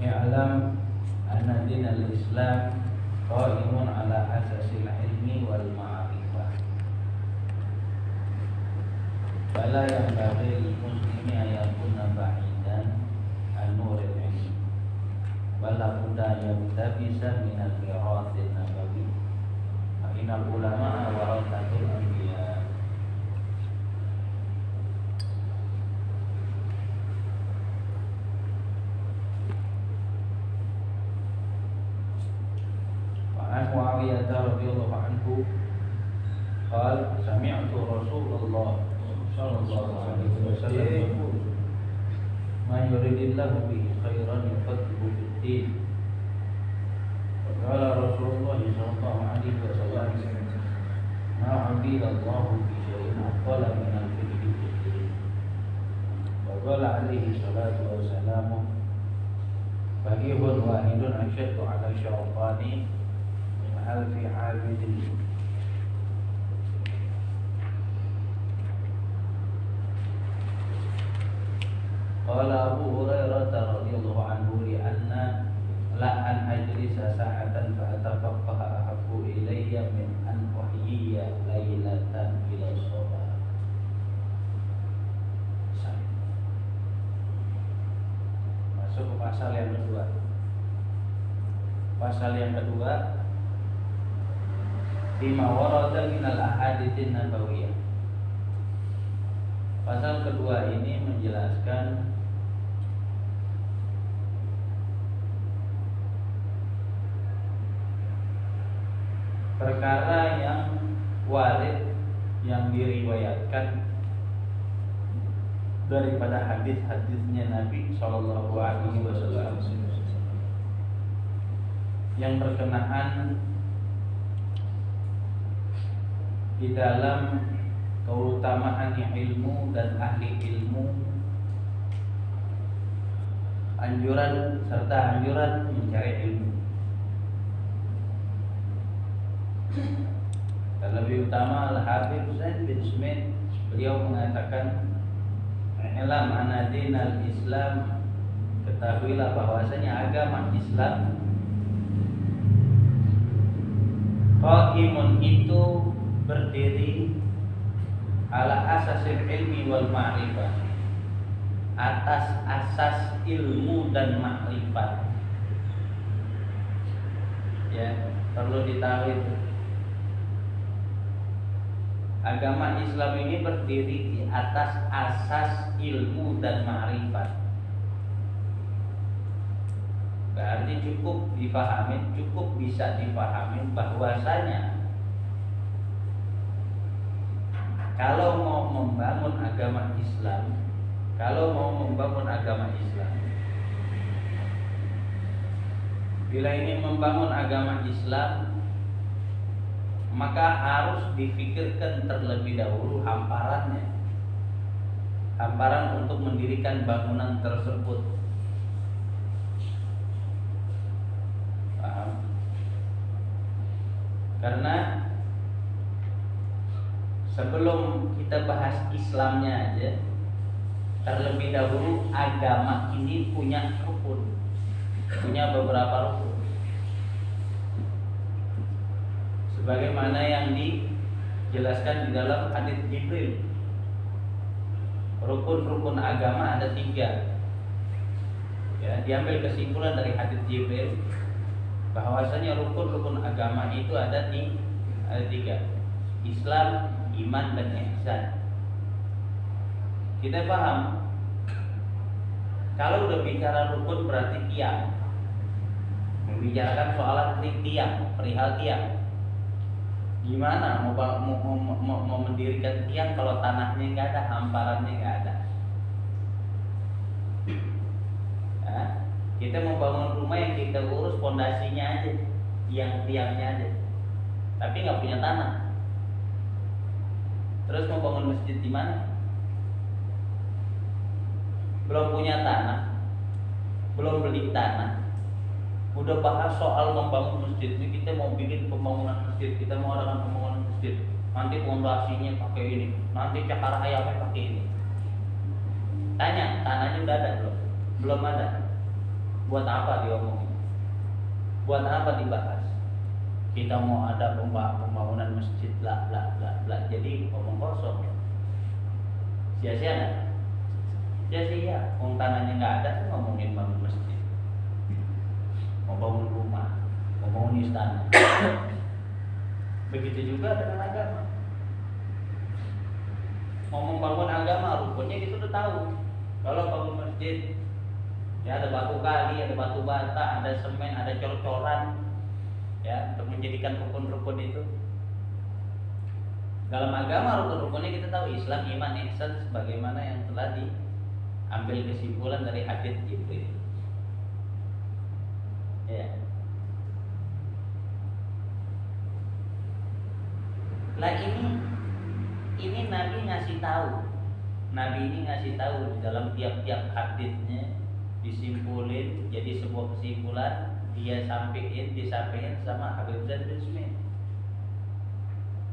i'lam anna dinal Islam qa'imun ala asasil ilmi wal ma'rifah. Fala yanbaghi lil muslimi an yakuna ba'idan an nuril ilmi wala budda yabtabisa min al-qira'atin nabawi fa innal ulama'a warathatul anbiya. Muawiyah radhiyallahu anhu qala sami'tu Rasulullah sallallahu alaihi wasallam yaqul man yuridillahu bihi khairan yufaqihu fid-din. Qala Rasulullah sallallahu alaihi wasallam ma 'abidallahu bi syai'in aqalla min al-fiqhi fid-din. Wa qala alaihi salatu wassalamu faqihun wahidun asyaddu 'ala syaitani alfi abidin. Qala Abu Hurairah radhiyallahu anhu li anna la an ajlisa sa'atan fa atafaqqaha ahabbu ilayya min an uhyiya lailatan ila shalah. Masuk ke pasal yang kedua. Pasal yang kedua, bima warada minal ahaditsin nabawiyah. Pasal kedua ini menjelaskan perkara yang warid yang diriwayatkan daripada hadis-hadisnya Nabi Shallallahu Alaihi Wasallam yang berkenaan di dalam keutamaan ilmu dan ahli ilmu, anjuran serta anjuran mencari ilmu. Dan lebih utama Al-Habib Zain bin Smith, beliau mengatakan ilam anna dinal Islam, ketahuilah bahwasanya agama Islam qaimun itu berdiri ala asasil ilmi wal ma'rifah, atas asas ilmu dan makrifat. Ya, perlu ditahu itu. Agama Islam ini berdiri di atas asas ilmu dan makrifat. Berarti cukup dipahami, cukup bisa dipahami bahwasanya kalau mau membangun agama Islam, bila ingin membangun agama Islam, maka harus difikirkan terlebih dahulu hamparan untuk mendirikan bangunan tersebut. Paham? Karena sebelum kita bahas Islamnya aja, terlebih dahulu agama ini punya rukun, punya beberapa rukun. Sebagaimana yang dijelaskan di dalam hadits Jibril, rukun-rukun agama ada 3. Ya, diambil kesimpulan dari hadits Jibril bahwasanya rukun-rukun agama itu ada 3: Islam, iman, dan ihsan. Kita paham kalau udah bicara rukun berarti tiang, membicarakan soal tiang, perihal tiang. Gimana mau mendirikan tiang kalau tanahnya nggak ada, hamparannya nggak ada? Nah, kita mau bangun rumah yang kita urus pondasinya aja, tiang-tiangnya aja, tapi nggak punya tanah. Terus mau bangun masjid di mana? Belum punya tanah, belum beli tanah, udah bahas soal membangun masjid. Ini kita mau bikin pembangunan masjid, kita mau adakan pembangunan masjid, nanti pondasinya pakai ini, nanti cakar ayamnya pakai ini. Tanya, tanahnya udah ada belum? Belum ada. Buat apa diomongin? Buat apa dibahas? Kita mau ada pembangunan masjid bla bla bla bla, jadi omong kosong. Sia-sia nggak? Sia-sia. Wong tanahnya nggak ada tuh ngomongin bangun masjid, mau bangun rumah, mau bangun istana. Begitu juga dengan agama. Mau membangun agama, rukunnya kita udah tahu. Kalau bangun masjid, ya ada batu kali, ada batu bata, ada semen, ada cor-coran, ya untuk menjadikan rukun-rukun itu. Dalam agama rukun-rukunnya kita tahu Islam, iman, ihsan, sebagaimana yang telah diambil kesimpulan dari hadits Jibril. Ya. Nah ini Nabi ngasih tahu. Nabi ini ngasih tahu di dalam tiap-tiap hadisnya disimpulin jadi sebuah kesimpulan, dia disampaikan sama Habib Zain bin Smith.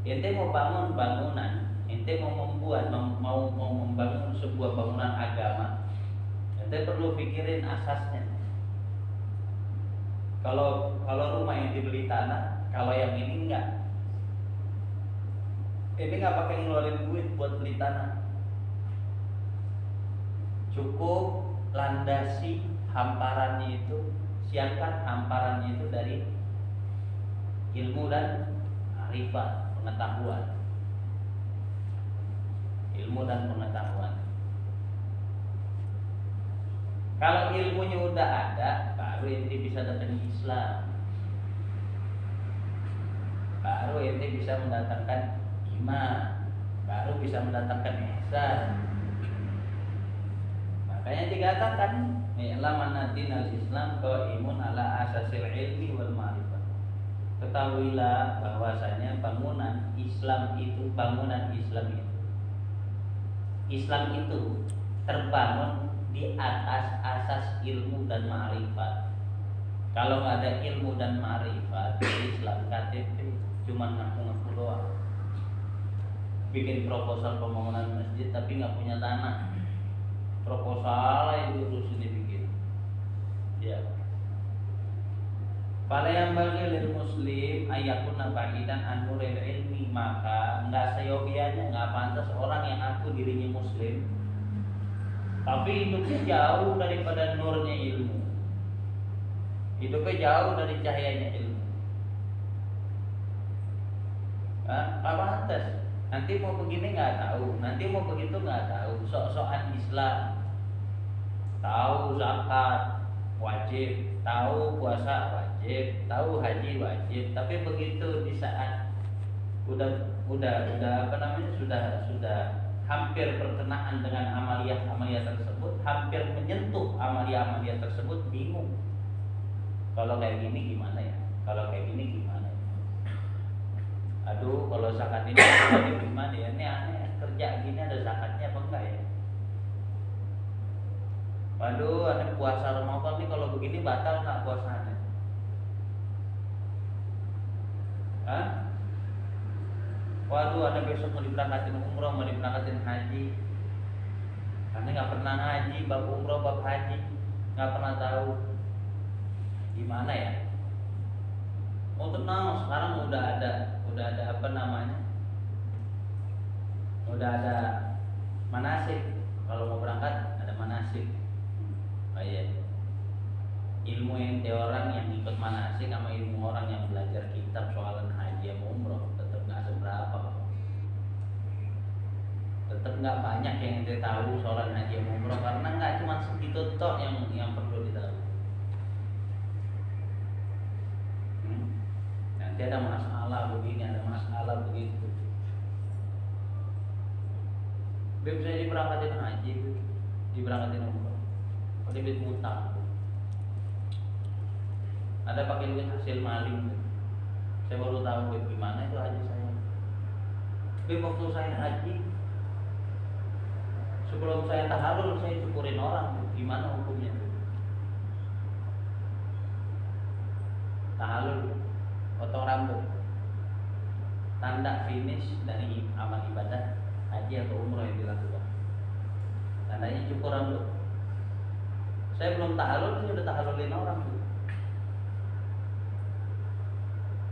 Ente mau bangun bangunan, ente mau membangun sebuah bangunan agama, ente perlu pikirin asasnya. Kalau rumah yang dibeli tanah, kalau yang ini enggak, ini nggak pakai ngeluarin duit buat beli tanah, cukup landasi hamparannya itu, siapkan hamparannya itu dari ilmu dan arifat, pengetahuan, ilmu dan pengetahuan. Kalau ilmunya udah ada, baru ente bisa datang Islam, baru ente bisa mendatangkan iman, baru bisa mendatangkan ihsan. Makanya dikatakan i'lam anna dinal Islam qaimun ala asasil ilmi wal ma'rifah. Ketahuilah bahwasanya bangunan Islam itu terbangun di atas asas ilmu dan ma'rifat. Kalau nggak ada ilmu dan ma'rifat, Islam KTP cuma ngaku-ngaku doang. Bikin proposal pembangunan masjid tapi nggak punya tanah, proposal itu terus dibikin. Ya. Pada yang bagi lil muslim ayakuna ba'idan an nuril ilmi, maka nggak seyogianya, nggak pantas orang yang ngaku dirinya muslim tapi hidupnya jauh daripada nurnya ilmu, hidupnya jauh dari cahayanya ilmu. Nggak pantas. Nanti mau begini nggak tahu, nanti mau begitu nggak tahu, sok-sokan Islam, tahu zakat wajib, tahu puasa wajib, tahu haji wajib, tapi begitu di saat udah sudah hampir berkenaan dengan amaliyah tersebut, hampir menyentuh amaliyah tersebut, bingung. Kalau kayak gini gimana ya? Kalau kayak gini gimana? Aduh, kalau zakat ini gimana ya? Ini aneh, kerja gini ada zakatnya apa enggak ya? Waduh, aneh puasa Ramadan nih kalau begini batal nggak puasanya? Hah? Waduh, aneh besok mau diberangkatin umroh, mau diberangkatin haji. Aneh nggak pernah haji, bab umroh, bab haji, nggak pernah tahu. Gimana ya? Oh tenang, sekarang udah ada apa namanya? Udah ada manasik. Kalau mau berangkat ada manasik. Oh iya. Ilmu ente orang yang ikut manasik sama ilmu orang yang belajar kitab soalan haji sama umroh tetap nggak seberapa. Tetap nggak banyak yang ente tahu soalan haji sama umroh, karena nggak cuma segitu tok yang perlu ditahu. Nanti ada masalah begini, ada masalah begitu. Beb, saya diberangkatin haji, diberangkatin umroh, pakai duit ngutang. Ada pakai duit hasil maling. Saya baru tahu Beb gimana itu haji saya. Beb, waktu saya haji, sebelum saya tahalul saya cukurin orang, gimana hukumnya? Tahalul, potong rambut, tanda finish dari amal ibadah haji atau umroh yang dilakukan. Tandanya cukur rambut. Saya belum tahalul, saya udah tahalulin orang tuh.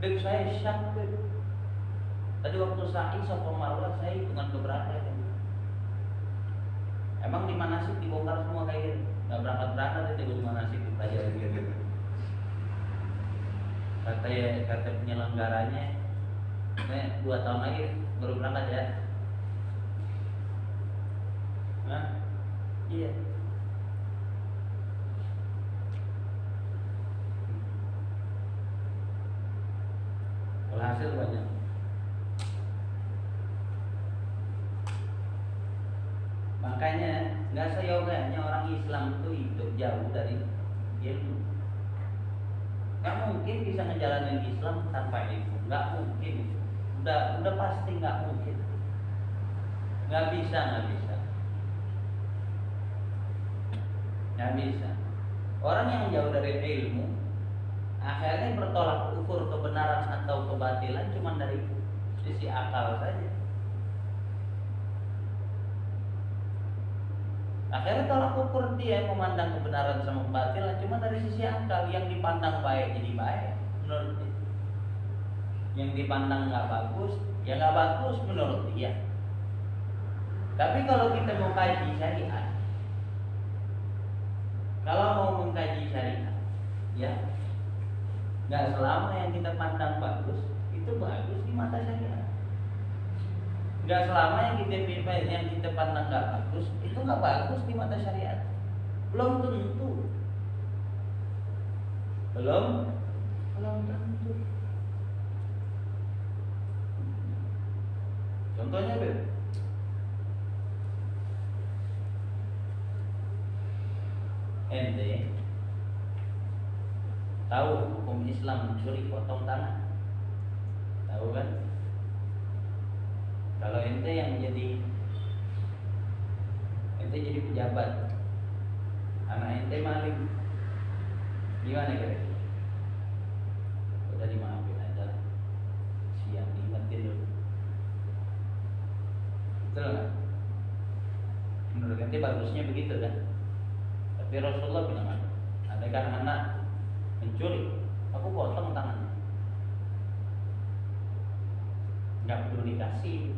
Dek saya syak deh. Tadi waktu sa'i Safa Marwah saya hitungan keberapa ya? Emang di manasik dibongkar semua kayak gitu? Nggak berangkat itu di manasik dipelajari gitu. Kata penyelenggaranya, 2 tahun lagi baru berangkat ya. Nah, iya. Hasil banyak. Makanya nggak seyoganya orang Islam itu hidup jauh dari ilmu. Nggak mungkin bisa ngejalanin Islam tanpa ilmu. Nggak mungkin. Udah pasti nggak mungkin. Nggak bisa. Nggak bisa. Orang yang jauh dari ilmu akhirnya bertolak ukur kebenaran atau kebatilan cuma dari sisi akal saja. Akhirnya tolak ukur dia memandang kebenaran sama kebatilan cuma dari sisi akal. Yang dipandang baik jadi baik menurut dia. Yang dipandang nggak bagus ya nggak bagus menurut dia. Tapi kalau kita mau kaji syariat, kalau mau mengkaji syariat, ya nggak selama yang kita pandang bagus itu bagus di mata syariat. Nggak selama yang kita pandang nggak bagus itu nggak bagus di mata syariat. Belum tentu. Belum tentu. Contohnya Beb, ente tahu hukum Islam mencuri potong tangan? Tahu kan? Kalau ente jadi pejabat, anak ente maling, gimana kira-kira? Udah dimaafin aja, siap diingetin dulu. Betul nggak? Menurut ente bagusnya begitu kan? Tapi Rasulullah bilang ada kan anak mencuri, aku potong tangannya. Nggak peduli kasih,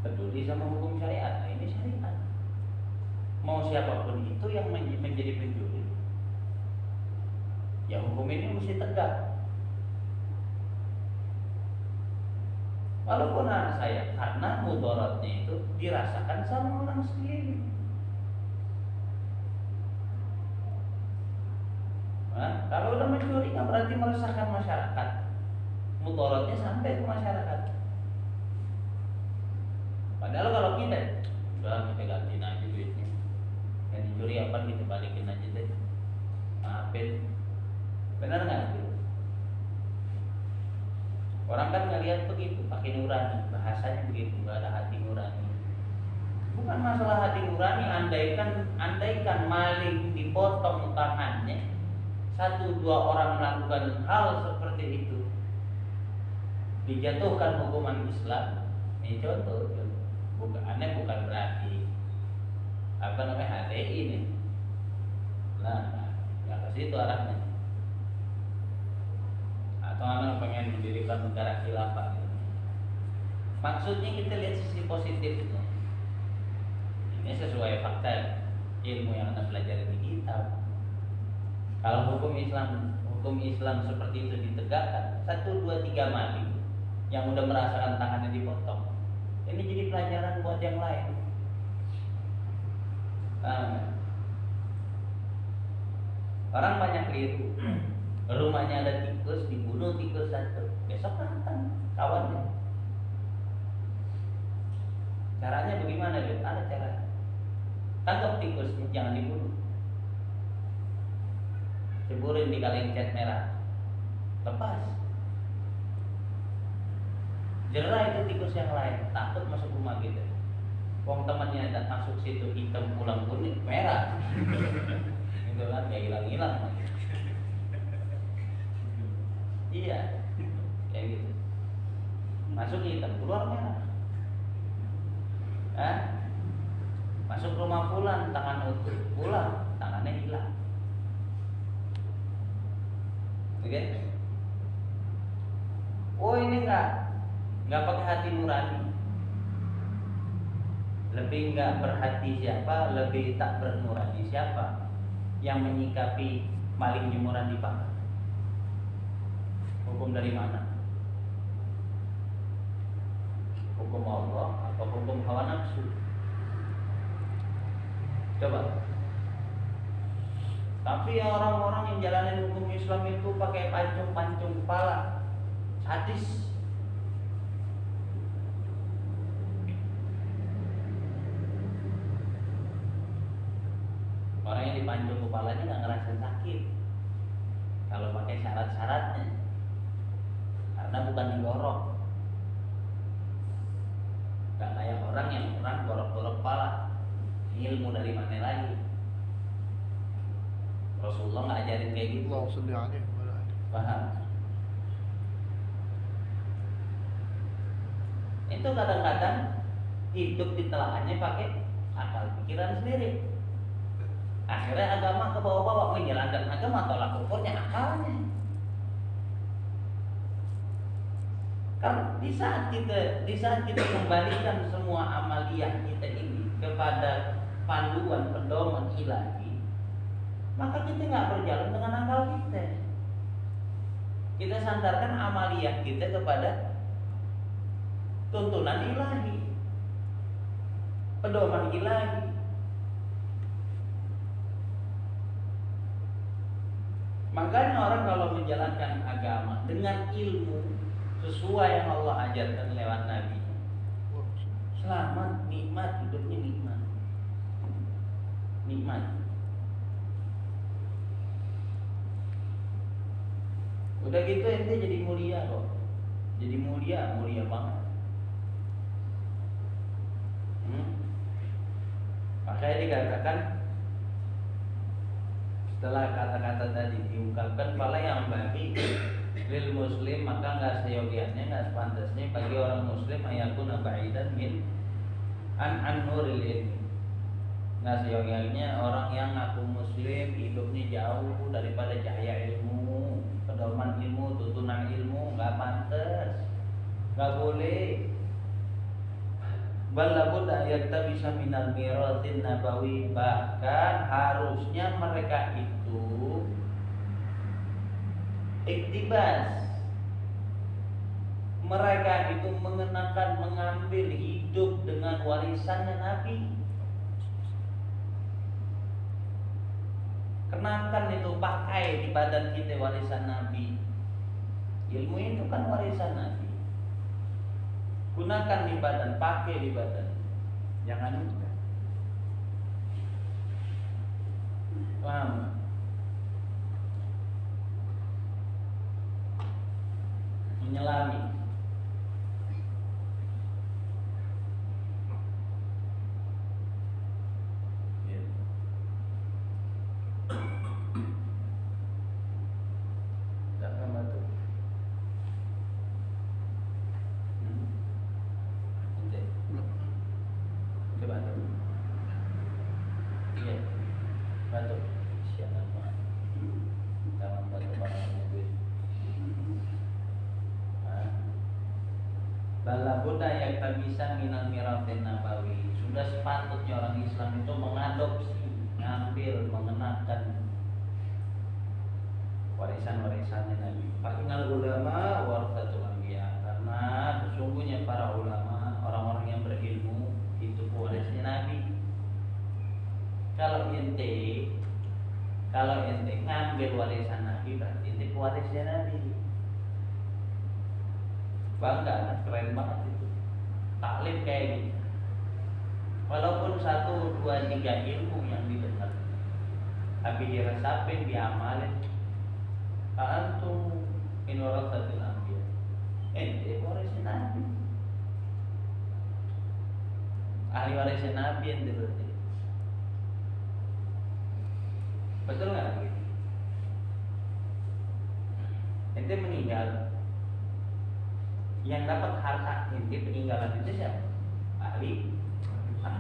peduli sama hukum syariat. Nah, ini syariat. Mau siapapun itu yang menjadi pencuri, ya hukum ini mesti tegak. Walaupun anak saya, karena mudaratnya itu dirasakan sama orang sekeliling. Nah, kalau udah mencuri kan berarti meresahkan masyarakat. Mudaratnya sampai ke masyarakat. Padahal kalau kita gantiin aja duitnya. Yang dicuri apa kita balikin aja deh. Maafin. Benar nggak? Orang kan ngelihat begitu, pakai nurani, bahasanya begitu, nggak ada hati nurani. Bukan masalah hati nurani, andaikan maling dipotong tangannya, 1-2 orang melakukan hal seperti itu, dijatuhkan hukuman Islam. Ini contoh, bukan berarti HTI nih. Nah, nggak ke situ arahnya. Atau anak pengen mendirikan negara khilafah gitu. Maksudnya kita lihat sisi positifnya. Ini sesuai fakta ilmu yang Anda pelajari di kitab. Kalau hukum Islam seperti itu ditegakkan, 1, 2, 3 maling yang udah merasakan tangannya dipotong, ini jadi pelajaran buat yang lain. Orang banyak keliru. Rumahnya ada tikus, dibunuh tikus 1, besok datang kawannya. Caranya bagaimana? Ada cara. Tangkap tikusnya, jangan dibunuh. Ceburin di kaleng cat merah, lepas. Jerah itu tikus yang lain, takut masuk rumah kita. Wong temannya ada masuk situ hitam, pulang kuning, merah. Itu kan kayak hilang-hilang. Iya, kayak gitu. Masuk hitam, keluar merah. Masuk rumah fulan tangan utuh, pulang tangannya hilang. Oke? Oh ini nggak pakai hati nurani, lebih nggak berhati siapa, lebih tak bernurani siapa yang menyikapi maling jemuran di pasar. Hukum dari mana? Hukum Allah atau hukum hawa nafsu? Coba. Tapi orang-orang yang jalanin hukum Islam itu pakai pancung-pancung kepala, sadis. Orang yang dipancung kepalanya nggak ngerasain sakit kalau pakai syarat-syaratnya, karena bukan digorok. Gak kayak orang yang gorok-gorok kepala. Ilmu dari mana lagi? Rasulullah nggak ajarin kayak gitu. Paham? Itu kadang-kadang hidup ditelaahnya pakai akal pikiran sendiri. Akhirnya agama ke bawah-bawah, menjalankan agama tolak ukurnya akalnya. Kan di saat kita kembalikan semua amaliyah kita ini kepada panduan pedoman ilahi, maka kita nggak berjalan dengan akal kita. Kita sandarkan amaliyah kita kepada tuntunan ilahi, pedoman ilahi. Makanya orang kalau menjalankan agama dengan ilmu sesuai yang Allah ajarkan lewat Nabi, selamat, nikmat, hidupnya nikmat. Nikmat. Udah gitu ente jadi mulia kok. Jadi mulia banget. Makanya dikatakan setelah kata-kata tadi diungkapkan, pala yang bagi lil muslim, maka nggak seyogianya, nggak sepantasnya bagi orang muslim ayakuna ba'idan min an nuril ilmi. Nggak seyogianya orang yang ngaku muslim hidupnya jauh daripada cahaya ilmu, pedoman ilmu, tuntunan ilmu. Nggak pantas, nggak boleh. Balabud ayat bisa minal miratin nabawi, bahkan harusnya mereka itu iktibas, mereka itu mengambil hidup dengan warisannya Nabi. Kenakan itu, pakai di badan kita warisan Nabi. Ilmu itu kan warisan Nabi. Gunakan di badan, pakai di badan. Jangan lupa. Paham? Menyelami. Jangan batuk. Coba batuk. Iya, batuk. Siapa? Jangan batuk barang mobil. Bala Buddha yang tak bisa minal miratin nabawi. Sudah sepatutnya orang Islam itu mengadopsi, ngambil, mengenakan warisan-warisannya Nabi. Fa'inal ulama warasatul anbiya, karena sesungguhnya para ulama, orang-orang yang berilmu itu pewarisnya Nabi. Kalau ente ngambil warisan Nabi, berarti ente pewarisnya Nabi. Bangga, keren banget itu. Taklim kayak gitu. Walaupun 1, 2, 3 ilmu yang didengar, tapi diresapin, diamalin. Antum min warasatil anbiya. Ente warisnya Nabi. Ahli warisnya Nabi ente berarti. Betul nggak? Ente meninggal, yang dapat harta ente peninggalan itu siapa? Ahli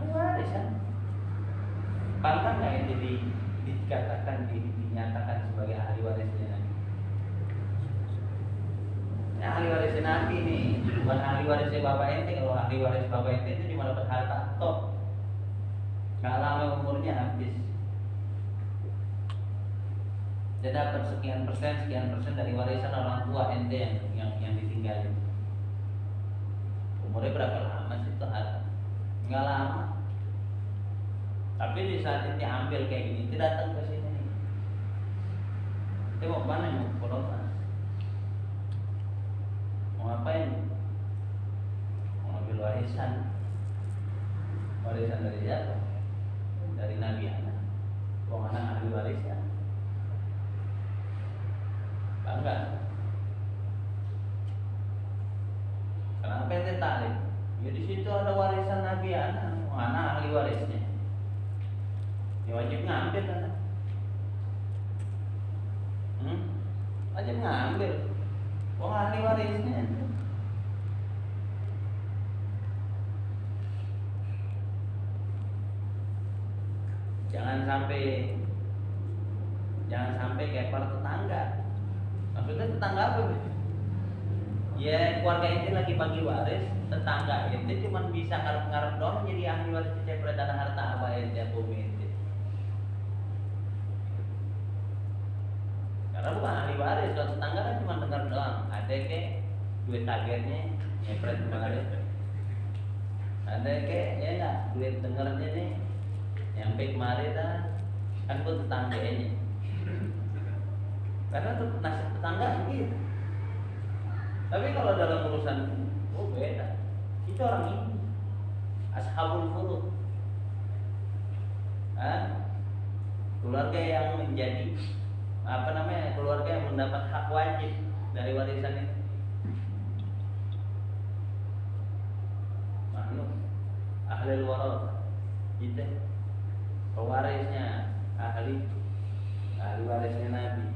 warisan. Bangga nggak itu dikatakan dinyatakan sebagai ahli warisnya Nabi? Ya, ahli warisnya Nabi nih, bukan ahli warisnya bapak ente. Kalau ahli waris bapak ente itu cuma dapat harta top, nggak lama umurnya habis. Dia dapat sekian persen dari warisan orang tua ente yang ditinggalin. Umurnya berapa lama sih itu harta? Nggak lama. Tapi di saat ente ambil kayak gini, ente datang ke sini nih. Ente mau kemana? Mau ke Roma? Mau ngapain? Mau ambil warisan. Warisan dari siapa? Dari Nabi anak. Wong anak ahli warisnya. Bangga. Kenapa ente tarik? Ya di situ ada warisan Nabi anak, mana ahli warisnya. Ya wajib ngambil anak. Wajib ngambil. Wong ahli warisnya. Jangan sampai kayak para tetangga. Maksudnya tetangga apa? Ya keluarga ente lagi bagi waris, tetangga ente cuma bisa ngarep-ngarep doang jadi ahli waris cepret tanah harta apa ente bumi ente. Karena bukan ahli waris, kalau tetangga kan cuma dengar doang. Ada ke duit targetnya nyepret kemarin. Ada ke ya enggak duit dengernya nih nyampe kemarin kan buat tetangganya. Karena nasib tetangga gitu. Tapi kalau dalam urusan beda. Itu orang ini ashabul furud. Keluarga yang menjadi keluarga yang mendapat hak wajib dari warisan itu. Makhluk ahli waris gitu. Pewarisnya ahli warisnya Nabi.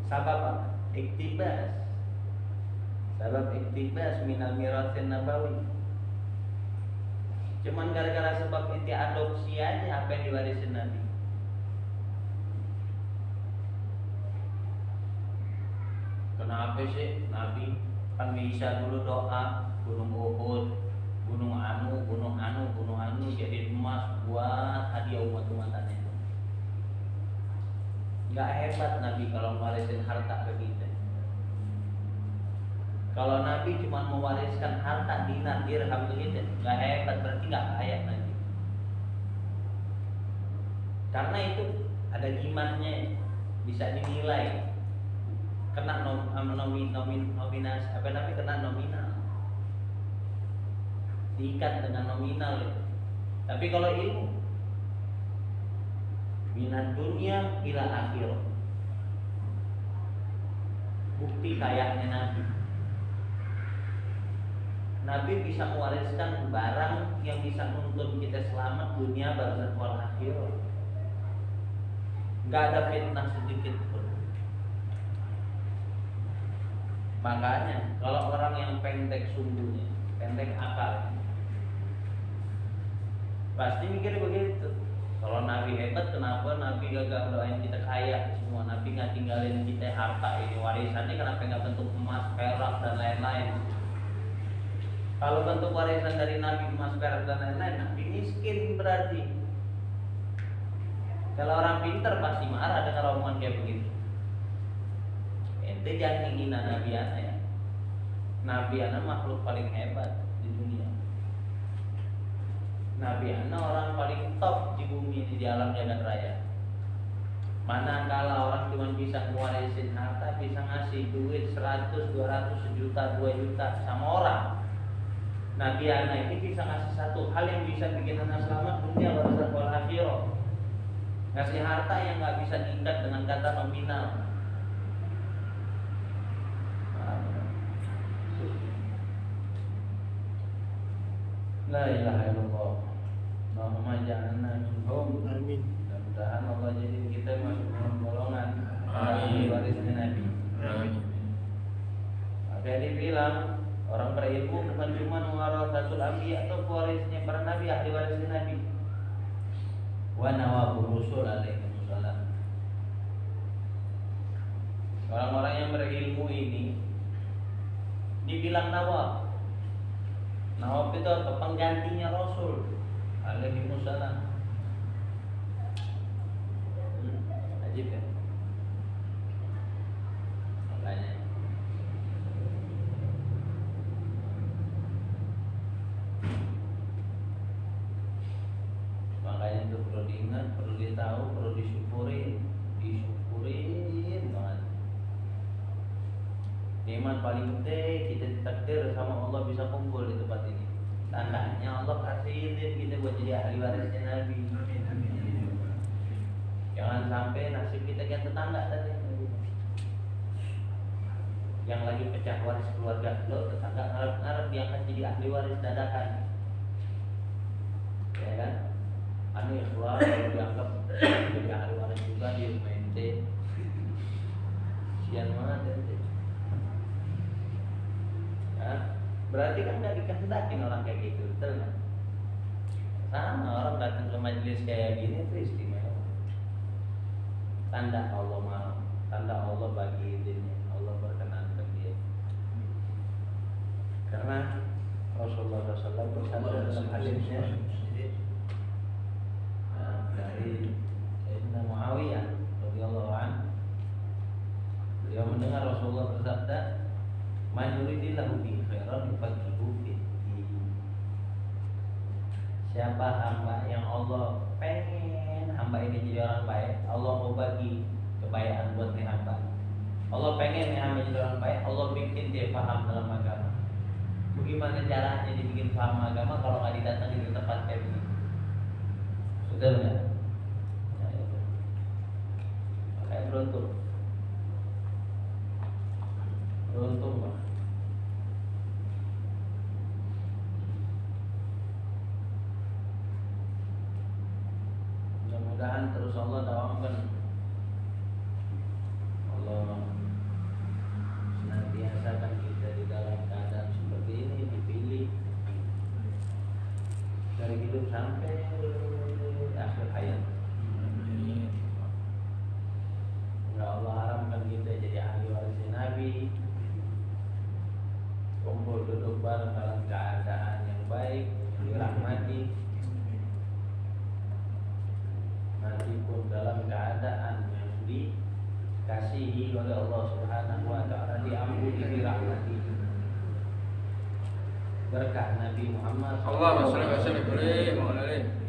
Sabab iktibas minal mirasin nabawi. Cuman gara-gara sebab itu adopsi aja apa yang diwarisin Nabi. Kenapa sih Nabi kan bisa dulu doa gunung Uhud, gunung anu jadi emas buat hadiah umat-umatannya. Nggak hebat Nabi kalau mewarisin harta ke kita. Kalau Nabi cuma mewariskan harta dinar dirham ke kita, nggak hebat, berarti nggak kaya Nabi. Karena itu ada gimana bisa dinilai, kena nominasi apa namanya, kena nominal, diikat dengan nominal itu. Tapi kalau ilmu minat dunia ila akhir, bukti kayaknya Nabi bisa mewariskan barang yang bisa menuntun kita selamat dunia barzakh wal akhir. Gak ada fitnah sedikit pun. Makanya kalau orang yang pendek sumbunya, pendek akal, pasti mikir begitu. Kalau Nabi hebat, kenapa Nabi gak doain kita kaya semua? Nabi nggak tinggalin kita harta ini, warisannya kenapa nggak bentuk emas, perak dan lain-lain? Kalau bentuk warisan dari Nabi emas, perak dan lain-lain, Nabi miskin berarti. Kalau orang pintar pasti marah dengan omongan kayak begitu. Ente jangan hina Nabi anak ya. Nabi anak makhluk paling hebat di dunia. Nabi anak orang paling top di bumi di alam jagat raya. Manakala orang cuma bisa mewarisin harta, bisa ngasih duit 100, 200, sejuta, 2 juta sama orang. Nabi anak ini bisa ngasih satu hal yang bisa bikin anak selamat dunia barzakh wal akhirah. Ngasih harta yang nggak bisa diikat dengan kata nominal. La ilaha illallah. Allahumma ja'alna minhum. Amin. Mudah-mudahan Allah jadi kita masuk dalam golongan ahli warisnya Nabi. Amin. Maka dibilang Orang berilmu bukan cuma warasatul anbiya atau pewarisnya para nabi, ahli warisnya nabi. Wa nawabur rusul alaihi wasallam. Orang-orang yang berilmu ini dibilang nawab. Nawab itu apa? Penggantinya Rasul alaihi wasallam. Ajib ya. Makanya itu perlu diingat, perlu ditahu, perlu disyukurin banget. Nikmat paling gede kita ditakdir sama Allah bisa kumpul di tempat ini. Tandanya Allah kasih izin kita buat jadi ahli warisnya Nabi. Jangan sampai nasib kita kayak tetangga tadi. Yang lagi pecah waris keluarga lo, tetangga ngarep-ngarep dia akan jadi ahli waris dadakan. Ya kan? Anu ikhlas kalau dianggap jadi ahli waris juga dia mente. Sian banget ente. Ya, berarti kan gak dikehendakin orang kayak gitu, betul kan? Sama orang datang ke majelis kayak gini itu istimewa. Tanda Allah mau, tanda Allah bagi izinnya, Allah berkenan ke dia. Karena Rasulullah SAW bersabda dalam hadisnya dari Sayyidina Muawiyah radhiyallahu anhu, beliau mendengar Rasulullah bersabda, "Man yuridillahu bihi khairan yufaqihuhu fid din." Siapa hamba yang Allah pengen hamba ini jadi orang baik, Allah mau bagi kebaikan buat nih hamba. Allah pengen nih hamba jadi orang baik, Allah bikin dia paham dalam agama. Bagaimana caranya dibikin paham agama kalau nggak didatangi di tempat kayak begini? Betul nggak? Ya, itu. Kayak beruntung Pak. Mudah-mudahan terus Allah dawamkan, Allah senantiasakan kita di dalam keadaan seperti ini, dipilih dari hidup sampai akhir hayat. Ya Allah haramkan kita jadi ahli waris Nabi, kumpul duduk bareng dalam keadaan yang baik, yang dirahmati, mati pun dalam keadaan yang dikasihi oleh Allah Subhanahu wa taala, diampuni, dirahmati. Berkah Nabi Muhammad Allahumma shalli wa sallim alaihi wa ala alihi.